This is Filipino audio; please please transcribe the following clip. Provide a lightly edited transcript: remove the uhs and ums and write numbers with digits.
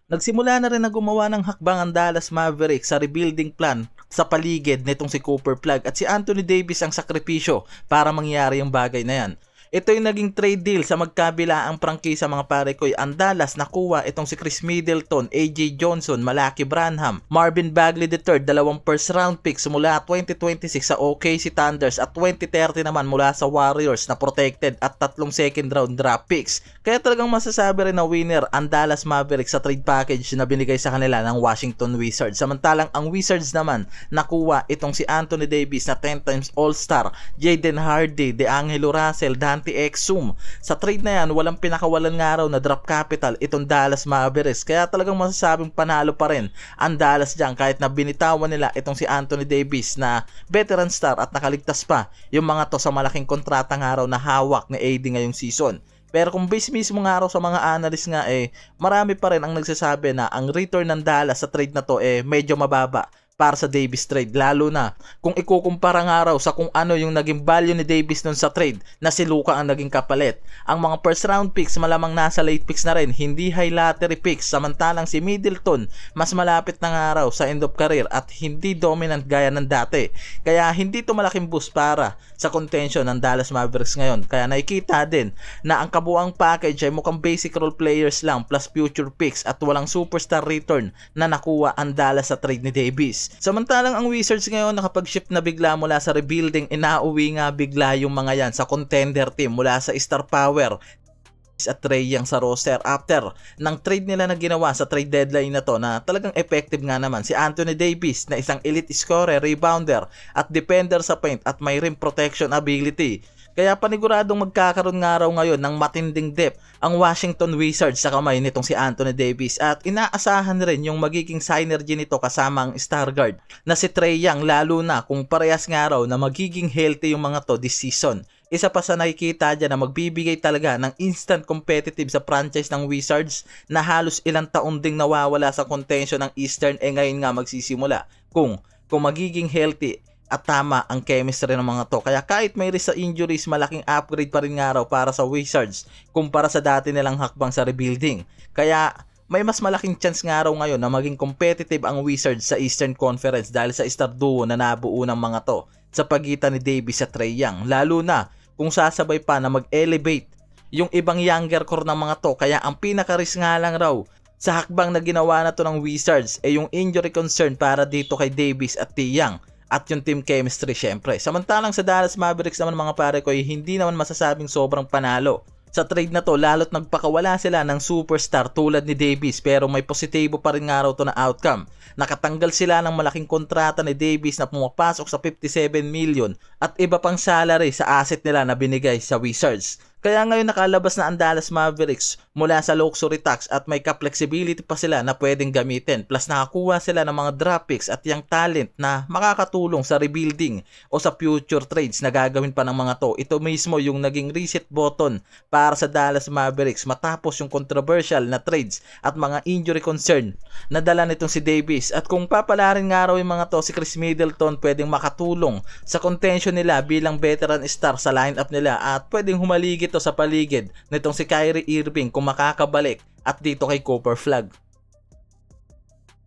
Nagsimula na rin na gumawa ng hakbang ang Dallas Mavericks sa rebuilding plan sa paligid nitong si Cooper Flag at si Anthony Davis ang sakripisyo para mangyari yung bagay na yan. Ito yung naging trade deal sa magkabilaang prangkisa mga pare ko. Ang Dallas nakuha itong si Chris Middleton, AJ Johnson, Malaki Branham, Marvin Bagley III, dalawang first round picks mula 2026 sa OKC Thunders at 2030 naman mula sa Warriors na protected at tatlong second round draft picks. Kaya talagang masasabi rin na winner ang Dallas Mavericks sa trade package na binigay sa kanila ng Washington Wizards. Samantalang ang Wizards naman nakuha itong si Anthony Davis na 10 times All-Star, Jaden Hardy, DeAngelo Russell, Dante Exum. Sa trade na yan, walang pinakawalan nga raw na draft capital itong Dallas Mavericks. Kaya talagang masasabing panalo pa rin ang Dallas dyan kahit na binitawan nila itong si Anthony Davis na veteran star at nakaligtas pa yung mga to sa malaking kontrata nga raw na hawak ni AD ngayong season. Pero kung base mismo nga raw sa mga analyst nga marami pa rin ang nagsasabi na ang return ng Dallas sa trade na to medyo mababa para sa Davis trade, lalo na kung ikukumpara nga raw sa kung ano yung naging value ni Davis nun sa trade na si Luka ang naging kapalit. Ang mga first round picks malamang nasa late picks na rin, hindi high lottery picks, samantalang si Middleton mas malapit na nga raw sa end of career at hindi dominant gaya ng dati. Kaya hindi to malaking boost para sa contention ng Dallas Mavericks ngayon. Kaya nakikita din na ang kabuang package ay mukhang basic role players lang plus future picks at walang superstar return na nakuha ang Dallas sa trade ni Davis. Samantalang ang Wizards ngayon nakapag-shift na bigla mula sa rebuilding, inauwi nga bigla yung mga yan sa contender team mula sa star power at Trae Young sa roster after ng trade nila na ginawa sa trade deadline na to na talagang effective nga naman si Anthony Davis na isang elite scorer, rebounder at defender sa paint at may rim protection ability. Kaya paniguradong magkakaroon nga raw ngayon ng matinding depth ang Washington Wizards sa kamay nitong si Anthony Davis at inaasahan rin yung magiging synergy nito kasama ang star guard na si Trae Young, lalo na kung parehas nga raw na magiging healthy yung mga to this season. Isa pa sa nakikita dyan na magbibigay talaga ng instant competitive sa franchise ng Wizards na halos ilang taon ding nawawala sa contention ng Eastern ngayon nga magsisimula kung magiging healthy at tama ang chemistry ng mga to. Kaya kahit may risk sa injuries, malaking upgrade pa rin nga raw para sa Wizards kumpara sa dati nilang hakbang sa rebuilding. Kaya may mas malaking chance nga raw ngayon na maging competitive ang Wizards sa Eastern Conference dahil sa star duo na nabuo ng mga to sa pagitan ni Davis at Trae Young, lalo na kung sasabay pa na mag-elevate yung ibang younger core ng mga to. Kaya ang pinaka-risk nga lang raw sa hakbang na ginawa na to ng Wizards yung injury concern para dito kay Davis at Trae Young at yung team chemistry syempre. Samantalang sa Dallas Mavericks naman mga pare ko hindi naman masasabing sobrang panalo sa trade na to, lalo't nagpakawala sila ng superstar tulad ni Davis, pero may positibo pa rin nga raw to na outcome. Nakatanggal sila ng malaking kontrata ni Davis na pumapasok sa 57 million at iba pang salary sa asset nila na binigay sa Wizards. Kaya ngayon nakalabas na ang Dallas Mavericks mula sa luxury tax at may ka-flexibility pa sila na pwedeng gamitin. Plus nakakuha sila ng mga draft picks at yung talent na makakatulong sa rebuilding o sa future trades na gagawin pa ng mga to. Ito mismo yung naging reset button para sa Dallas Mavericks matapos yung controversial na trades at mga injury concern na dala nitong si Davis. At kung papalarin nga raw yung mga to, si Chris Middleton pwedeng makatulong sa contention nila bilang veteran star sa lineup nila at pwedeng humaligit sa paligid nitong si Kyrie Irving kung makakabalik at dito kay Cooper Flag.